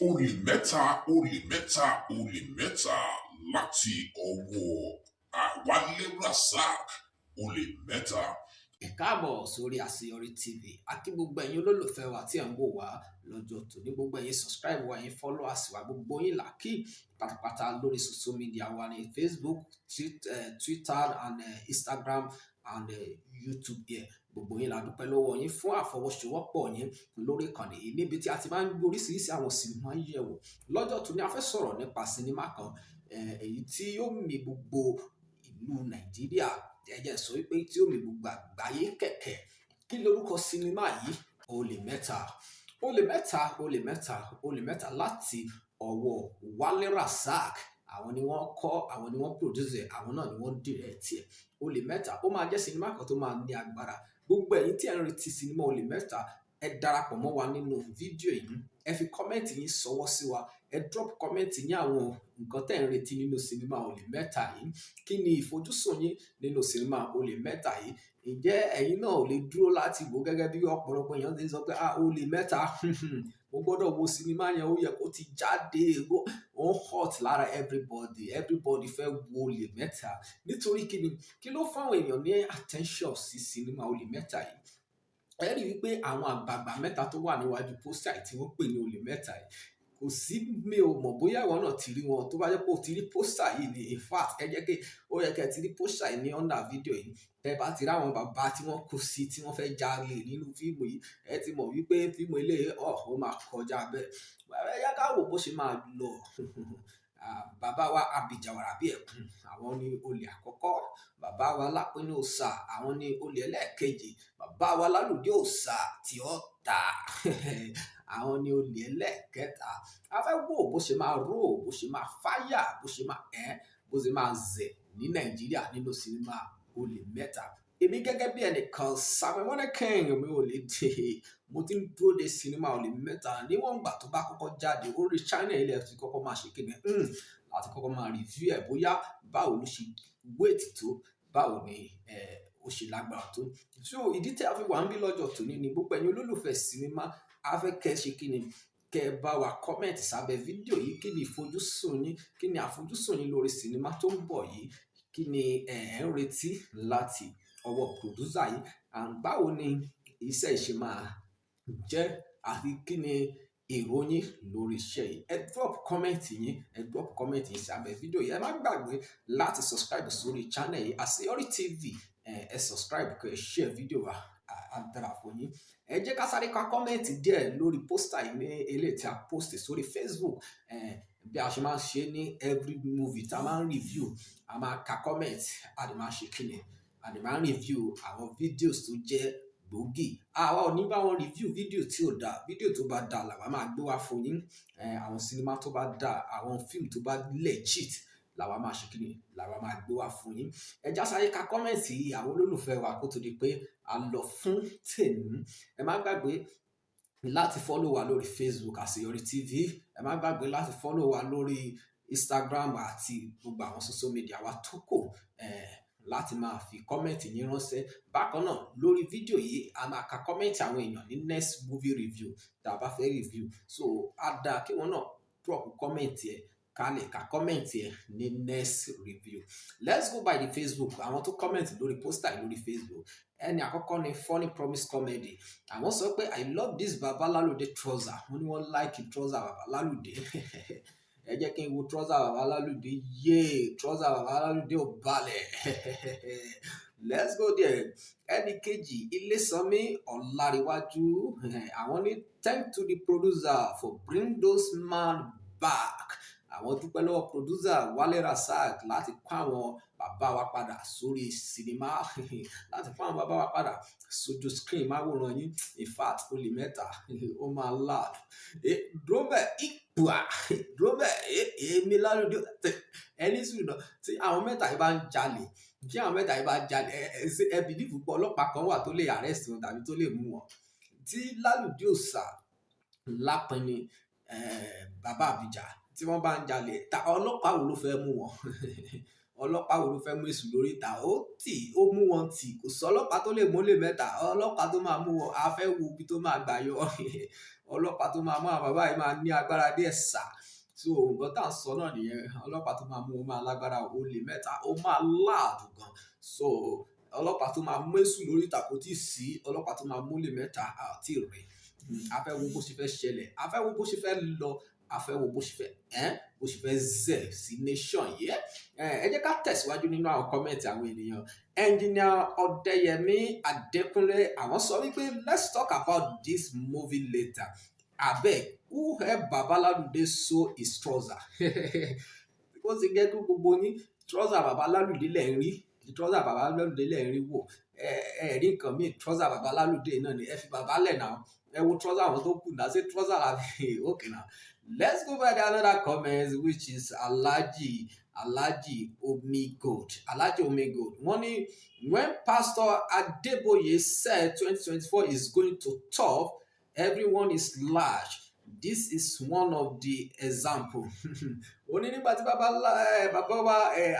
OLE META, OLE META, OLE META láti ọwọ́ Wálé Rasaq, OLE META. Ẹ káàbọ̀ sórí Àṣeyọrí TV. A kí gbogbo ẹ̀yin olólùfẹ́ wa tí ẹ̀ ń wò wá lọ́jọ́ tòní, gbogbo ẹ̀yin subscribe wa, ẹ̀yin followers wa, gbogbo yín là kí pátápátá lórí social media wa ní Facebook, Twitter and Instagram and YouTube here. Gbogbo yín la dúpẹ́ lọ́wọ́ yín fún àfọwọ́sowọ́pọ̀ yín lórí ìkànnì yìí níbi tí a ti máa ń gbé oríṣiríṣi àwọn sinimá yẹ̀wò. Lọ́jọ́ tòní a fẹ́ sọ̀rọ̀ nípa sinimá kan èyí tí yóò mì gbogbo ìlú Nàìjíríà, ẹ̀jẹ̀ sọ wípé tí ó mì gbogbo àgbáyé kẹ̀kẹ́. Kí lorúkọ sinimá yìí? OLE META. OLE META, OLE META, OLE META láti ọwọ́ Wálé Rasaq. Àwọn ni wọ́n kọ́, àwọn ni wọ́n produce, àwọn náà ni wọ́n direct ẹ̀. OLE META ó máa jẹ́ sinimá kan tó máa ní agbára. Gbogbo ẹ̀yin tí ẹ ń retí sinimá OLE META, ẹ darapọ̀ mọ́ wa nínú fídíò yìí. Ẹ fi kọ́mẹ́ǹtì yín ṣọwọ́ sí wa. Ẹ drop kọ́mẹ́ǹtì yín àwọn nǹkan tẹ́ ń retí nínú sinimá OLE META yìí. Kí ni ìfojúsùn yín nínú sinimá OLE META yìí? Ǹjẹ́ ẹ̀yin náà ò lè dúró láti wò gẹ́gẹ́ bí ọ̀pọ̀lọpọ̀ èèyàn ti sọ pé OLE META mo gbọ́dọ̀ wo sinimá yẹn, ó yẹ kó ti jáde, ó hot lára everybody fẹ́ wo OLE META. Nítorí kí ló fáwọn èèyàn ní attention sí sinimá OLE META yìí? Ẹ rí wípé àwọn àgbààgbà mẹ́ta tó wà níwájú pósítà tí wọ́n pè ní OLE META yìí, kò sí, mi ò mọ̀ bóyá ìwọ náà ti rí wọn. Tó bá jẹ́ pé o ti rí pósítà yìí ni, in fact ó yẹ kẹ́ ti rí pósítà yìí ní under fídíò yìí. Tẹ́ bá ti rí àwọn bàbá tí wọ́n kú sí, tí wọ́n fẹ́ jalè nínú fíìmù yìí, ẹ ti mọ̀ wípé fíìmù eléyìí ó máa kọjá bẹ́ẹ̀. Ẹ yá ká wò bó ṣe máa lọ. Bàbá wa Abija bí ẹ̀kún, àwọn ni olè àkọ́kọ́. Bàbá wa Lapini osaa, àwọn ni olè ẹlẹ́ẹ̀kejì. Bàbá wa Lalude osaa tí ó ta, àwọn ni olè ẹlẹ́ẹ̀kẹta. A fẹ́ wò bó ṣe máa ró, bó ṣe máa fáyà, bó ṣe máa zẹ̀ ní Nàìjíríà nínú sinimá OLE META. Èmi gẹ́gẹ́ bí ẹnìkan, Samuel King, mi ò lè dé. Mo ti ń dúró de sinimá OLE META níwọ̀n ìgbà tó bá kọ́kọ́ jáde. Orí channel ilẹ̀ ti kọ́kọ́ máa ṣe kíni, láti kọ́kọ́ máa review ẹ̀ bóyá báwo ló ṣe weight tó, báwo ni ó ṣe lágbára tó. So ìdí tí a fi wà ń bí lọ́jọ́ tòní ni gbogbo ẹ̀yin olólùfẹ́ sinimá, a fẹ́ kẹ́ ṣe kíni, kẹ́ bá wa comment sábẹ́ fídíò yìí. Kí ni ìfojúsùn yín? Kí ni àfojúsùn yín lórí sinimá tó ń bọ̀ yìí? Kí ni ẹ ń retí láti ọwọ́ producer yìí? And báwo ni iṣẹ́ ìṣe máa jẹ́, àti kí ni èrò yín lórí iṣẹ́ yìí? Ẹ drop comment yín sábẹ́ fídíò yìí. Ẹ má gbàgbé láti subscribe sórí channel yìí Àṣeyọrí TV. Ẹ subscribe kẹ́ share fídíò wa, á dára fún yín. Ẹ jẹ́ ká sáré ka comment díẹ̀ lórí poster yìí ní eléyìí tí a post sórí Facebook. Bí a ṣe máa ń ṣe ní every movie tá a máa ń review, a máa ka comment, a dẹ̀ máa ṣe kíni, a dẹ̀ máa ń review àwọn videos tó jẹ́ gbòógì. Àwa ò ní bá wọn review fídíò tí ò dáa. Fídíò tó bá dáa làwa máa gbé wá fún yín. Àwọn sinimá tó bá dáa, àwọn fíìmù tó bá legit làwa máa ṣe kíni, làwa máa gbé wá fún yín. Ẹ já sáré ka kọ́mẹ̀ntì àwọn olólùfẹ́ wa kó tó di pé a lọ fún tèmi. Ẹ má gbàgbé láti follow wa lórí Facebook Àṣeyọrí TV. Ẹ má gbàgbé láti follow wa lórí Instagram àti gbogbo àwọn social media wa tó kù, láti máa fi kọ́mẹ̀ntì yín ránṣẹ́. Bákan náà lórí fídíò yìí, a máa ka kọ́mẹ̀ntì àwọn èèyàn ní next movie review tá a bá fẹ́ review. So á dáa kí wọ́n náà drop kọ́mẹ̀ntì ẹ̀, ká lè ka kọ́mẹ̀ntì ẹ̀ ní next review. Let's go by the Facebook. Àwọn tó kọ́mẹ̀ntì lórí poster lórí Facebook. Ẹni àkọ́kọ́ ni Funny Promise Comedy. Àwọn sọ pé I love this Baba Lalude trouser. Wọ́n ní wọ́n like trouser Baba Lalude. Ẹ jẹ́ kí n wo trouser Baba Lalude. Trouser Baba Lalude ò balẹ̀. Let's go there. Ẹni kejì, Ilésànmí Ọláríwájú. Àwọn ní thank to the producer for bring those man back. Àwọn dúpẹ́ lọ́wọ́ producer Wálé Rasaq láti kó àwọn bàbá wa padà sórí sinimá, láti kó àwọn bàbá wa padà sójú screen máwòrán yín. In fact OLE META ó máa loud. Drobẹ̀ ìpùà, drobẹ̀ èmi Lalude ẹni sùn náà. Tí àwọn mẹ́ta yìí bá ń jalè, ẹ believe pé ọlọ́pàá kan wà tó lè arrest wọn tàbí tó lè mú wọn. Tí Lalude osaa, Lapini, bàbá Abija tí wọ́n bá ń jalè, ọlọ́pàá wo ló fẹ́ mú wọn? Ọlọ́pàá wo ló fẹ́ mú èṣù lórí ìta? Ó mú wọn tì. Kò sí ọlọ́pàá tó lè mú OLE META. Ọlọ́pàá tó máa mú wọn, a fẹ́ wo ibi tó máa gbà yọ. ọlọ́pàá tó máa mú àwọn bàbá yìí máa ní agbára díẹ̀ sà. So nǹkan tá à ń sọ náà nìyẹn, ọlọ́pàá tó máa mú ó máa lágbára, olè mẹ́ta ó máa láàdù gan. So ọlọ́pàá tó máa mú èṣù lórí ìtàkùn tí sí, ọlọ́pàá tó máa mú olè mẹ́ta àti rè. A fẹ́ wo bó ṣe fẹ́ ṣẹlẹ̀, a fẹ́ wo bó ṣe fẹ́ lọ, a fẹ́ wo bó ṣe fẹ́ zẹ̀ sí nation yìí. Ẹ jẹ́ ká tẹ̀síwájú nínú àwọn kọ́mẹ̀ntì àwọn ènìyàn. Engineer Ọ̀dẹ́yẹmí Adékúnlé àwọn sọ wípé let's talk about this movie later. Abeg, who help Baba Lalude sew his trouser? Ó ti gẹ́ kó gbogbo ní trouser Baba Lalude lẹ̀ ń rí, trouser Baba Lalude lẹ̀ ń rí wò. Rí nǹkan míì, trouser Baba Lalude náà ni ẹ fi bàbá lẹ̀ náà. Ẹ wo trouser àwọn tó kù náà, ṣé trouser la fi okay now. Let's go by the another comment, which is Alhaji Omegold. Wọ́n ní when Pastor Adeboye said 2024 is going to tough, everyone is large. This is one of the example. Ó ní nígbà tí bàbá wa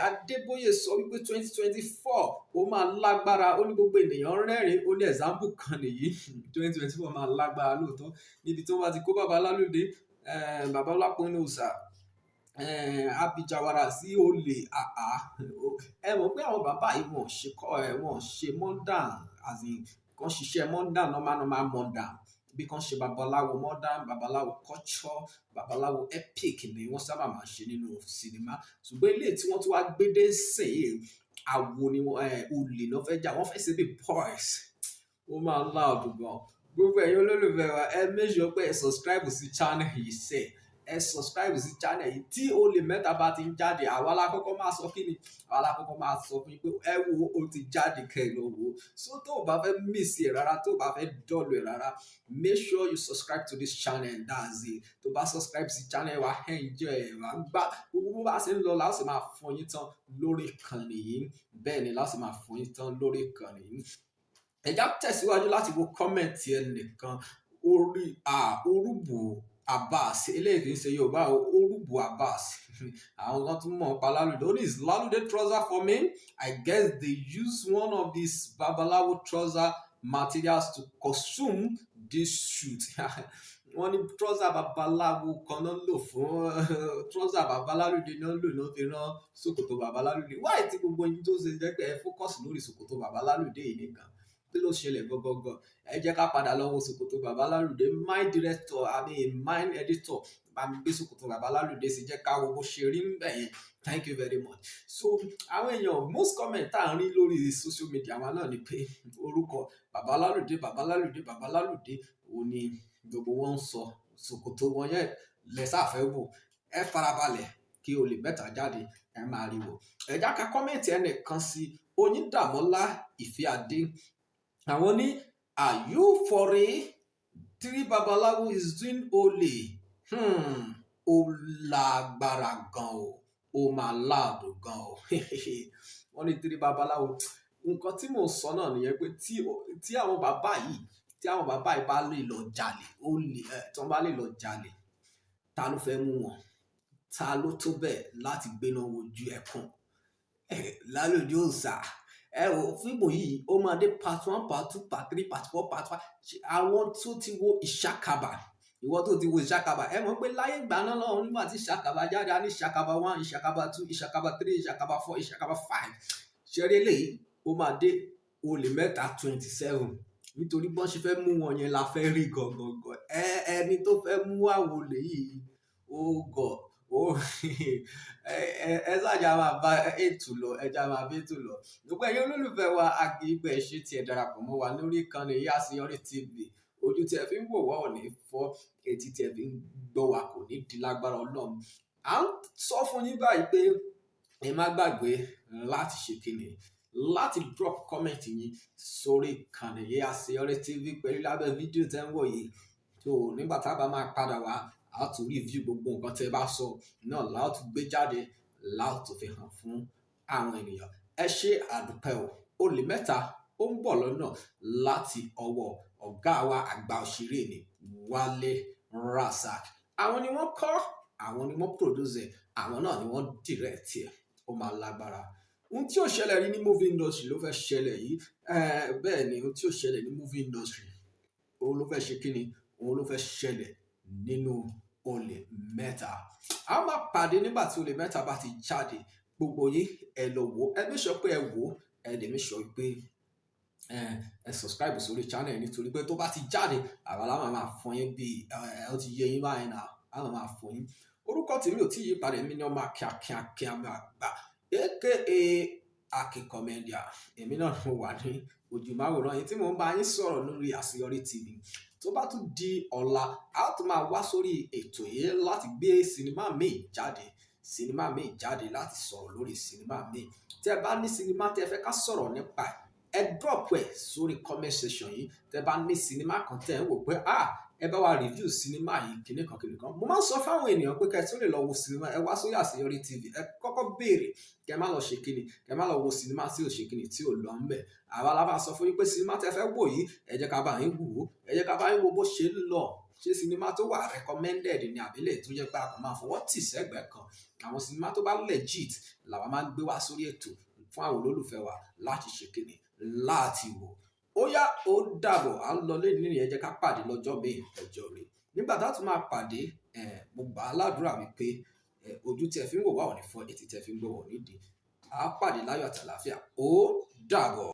Adébóyè sọ wípé 2024 ó máa lágbára, ó ní gbogbo ènìyàn rẹ́rìn, ó ní example kan nìyí. 2024 máa lágbára lóòótọ́ níbi tó bá ti kó bàbá Lalude, bàbá Lápínì osaa, Abija sí olè ẹ mọ̀ pé àwọn bàbá yìí wọ́n ṣe modern, as in kan ṣiṣẹ́ modern normal modern, bí kan ṣe babaláwo modern, babaláwo culture, babaláwo epic ni wọ́n sábà máa ń ṣe nínú sinimá. Ṣùgbọ́n ilé tí wọ́n tún wá gbédé sìn àwo ni olè náà fẹ́ jà, wọ́n fẹ́ ṣe bí boys. Ó máa loud gan. Gbogbo ẹ̀yin olólùfẹ́ wa, ẹ make sure pé ẹ subscribe sí channel yìí sẹ́. Ẹ subscribe sí channel yìí. Tí Olè Mẹ́ta bá ti ń jáde, àwa la kọ́kọ́ máa sọ kí ni? Àwa la kọ́kọ́ máa sọ fún yín pé ẹ wo ó ti jáde kẹ́ ẹ lọ wò. So tó o bá fẹ́ miss ẹ̀ rárá, tó o bá fẹ́ dọ́ọ̀lù ẹ̀ rárá, make sure you subscribe to this channel, that's it. Tó bá subscribe sí channel wa, enjoy ẹ̀ wá gbá. Gbogbo bá ṣe ń lọ la ó sì máa fún yín tán lórí ìkànnì yìí. Bẹ́ẹ̀ ni la ó sì máa fún yín tán lórí ìkànnì yìí. Ẹ já tẹ̀síwájú láti wo kọ́mẹ̀ntì ẹnìkan orí Orúbù Abbas, eléyìí kì í ṣe Yorùbá, Orúbù Abbas. Àwọn kan tún mọ̀ pa Lalude. Only is Lalude trouser for me. I guess they use one of these babalawo trouser materials to consume this shoot. Wọ́n ní trouser babalawo kan náà lò fún trouser Baba Lalude náà lò náà fi rán ṣòkòtò Baba Lalude. Why tí gbogbo yín tó ṣe jẹ́ pé ẹ focus lórí ṣòkòtò Baba Lalude yìí nìkan? Kí ló ṣẹlẹ̀ gọ́gọ́gọ́? Ẹ jẹ́ ká padà lọ wo ṣòkòtò Baba Lalude. My editor bá mi gbé ṣòkòtò Baba Lalude sí, jẹ́ ká wo bó ṣe rí ń bẹ̀ yẹn. Thank you very much. So àwọn èèyàn most comment tá à ń rí lórí social media wa náà ni pé orúkọ Baba Lalude òun ni gbogbo wọn ń sọ. Ṣòkòtò wọn yẹn lẹ́sàfẹ́ wò. Ẹ farabalẹ̀ kí Olè Mẹ́ta jáde, ẹ máa rí wò. Ẹ já ká comment ẹnìkan sí Oyíndàmọ́lá Ìfẹ́adé. Àwọn ní are you for real? 3 babalawo is doing olè. Ó lágbára gan o, ó máa láàdù gan o. Wọ́n ní 3 babalawo. Nǹkan tí mò ń sọ náà nìyẹn pé tí àwọn bàbá yìí bá lè lọ jalè, tí wọ́n bá lè lọ jalè, ta ló fẹ́ mú wọn? Ta ló tó bẹ́ẹ̀ láti gbéná wojú ẹkùn? Lalude osaa. Ẹ wo fíìmù yìí ó máa dé part 1, part 2, part 3, part 4, part 5. Àwọn tó ti wo Ìṣàkàbà, ìwọ tó ti wo Ìṣàkàbà, ẹ mọ̀ pé láyé ìgbà náà lọ́wọ́ nígbà tí Ìṣàkàbà jáde, a ní Ìṣàkàbà 1, Ìṣàkàbà 2, Ìṣàkàbà 3, Ìṣàkàbà 4, Ìṣàkàbà 5. Ṣeré eléyìí ó máa dé Olè Mẹ́ta 27. Nítorí bọ́n ṣe fẹ́ mú wọn yẹn la fẹ́ rí gangan. Ẹni tó fẹ́ mú àwọn olè yìí, ẹ ṣáàjà máa bá ètò lọ, ẹja máa bí ètò lọ. Gbogbo ẹ̀yin olólùfẹ́ wa, àgbègbè ṣe tí ẹ darapọ̀ mọ́ wa lórí ìkànnì Àṣeyọrí TV. Ojú tí ẹ fi ń wò wá ò ní fọ́, etí tí ẹ fi ń gbọ́ wa kò ní di lágbára Ọlọ́run. À ń sọ fún yín báyìí pé ẹ má gbàgbé láti ṣe kíni, láti drop comment yín sórí ìkànnì Àṣeyọrí TV pẹ̀lú lábẹ́ fídíò tẹ́ ń wò yìí. So nígbà tá a bá máa padà wá, a tún review gbogbo nǹkan tẹ́ bá sọ náà, la ó tún gbé jáde, la ó tún fi hàn fún àwọn ènìyàn. Ẹ ṣe àdúpẹ́ o. Olè Mẹ́ta ó ń bọ̀ lọ́nà láti ọwọ́ ọ̀gá wa àgbà òṣèré ni Wálé Rasaq. Àwọn ni wọ́n kọ́, àwọn ni wọ́n produce, àwọn náà ni wọ́n direct ẹ̀. Ó máa lágbára. Ohun tí ó ṣẹlẹ̀ rí ní movie industry ló fẹ́ ṣẹlẹ̀ yìí. Bẹ́ẹ̀ ni ohun tí ó ṣẹlẹ̀ ní movie industry òun ló fẹ́ ṣe kíni, òun ló fẹ́ ṣẹlẹ̀ nínú olè mẹ́ta. A máa pàdé nígbà tí olè mẹ́ta bá ti jáde. Gbogbo yín ẹ lọ wò, ẹ make sure pé ẹ wò, ẹ dẹ̀ make sure pé ẹ subscribe sórí channel nítorí pé tó bá ti jáde àwa la máa fún yín bí ó ti yé yín báyìí náà, a máa fún yín. Orúkọ tèmi ò tí yí padà, èmi ni ọmọ akíakíakíá máa gbà aka akíkọmẹ́díà. Èmi náà mo wà ní ojúmáwòrán yìí tí mò ń bá yín sọ̀rọ̀ lórí Àṣeyọrí TV. Tó bá tún di ọ̀la a ó tún máa wá sórí ètò yìí láti gbé sinimá míì jáde láti sọ̀rọ̀ lórí sinimá míì. Tí ẹ bá ní sinimá tí ẹ fẹ́ ká sọ̀rọ̀ nípa ẹ drop ẹ sórí comment section yìí. Tí ẹ bá ní sinimá kan tẹ́ ẹ ń wò pé ẹ bá wa review sinimá yìí kìnìkan. Mo máa ń sọ fáwọn ènìyàn pé kẹ́ tó lè lọ wo sinimá ẹ wá sórí Àṣeyọrí TV. Ẹ kọ́kọ́ béèrè kẹ́ má lọ ṣe kíni, kẹ́ má lọ wo sinimá tí ò ṣe kíni tí ò lọ ń bẹ̀. Àwa la máa sọ fún yín pé sinimá tí ẹ fẹ́ wò yìí ẹ jẹ́ ká bá yín wò ó, ẹ jẹ́ ká bá yín wo bó ṣe ń lọ. Ṣé sinimá tó wà recommended ni àbílẹ̀ tó jẹ́ pé a kò máa fọwọ́ tì sẹ́gbẹ̀ẹ́ kan. Àwọn sinimá tó bá legit làwa máa ń gbé wá sórí ètò fún àwọn olólùfẹ́ wa láti ṣe kíni, láti wò. Ó yá ó dàbọ̀, à ń lọ lé nínú yẹn, jẹ́ ká pàdé lọ́jọ́ míì ọjọ́ rẹ̀. Nígbà tá a tún máa pàdé mo gbà á ládùúrà wípé ojú tí ẹ fi ń wò wá ò ní fọ́, etí tí ẹ fi ń gbọ́ wá ò ní di. A pàdé láyọ̀ àti àlàáfíà. Ó dàbọ̀.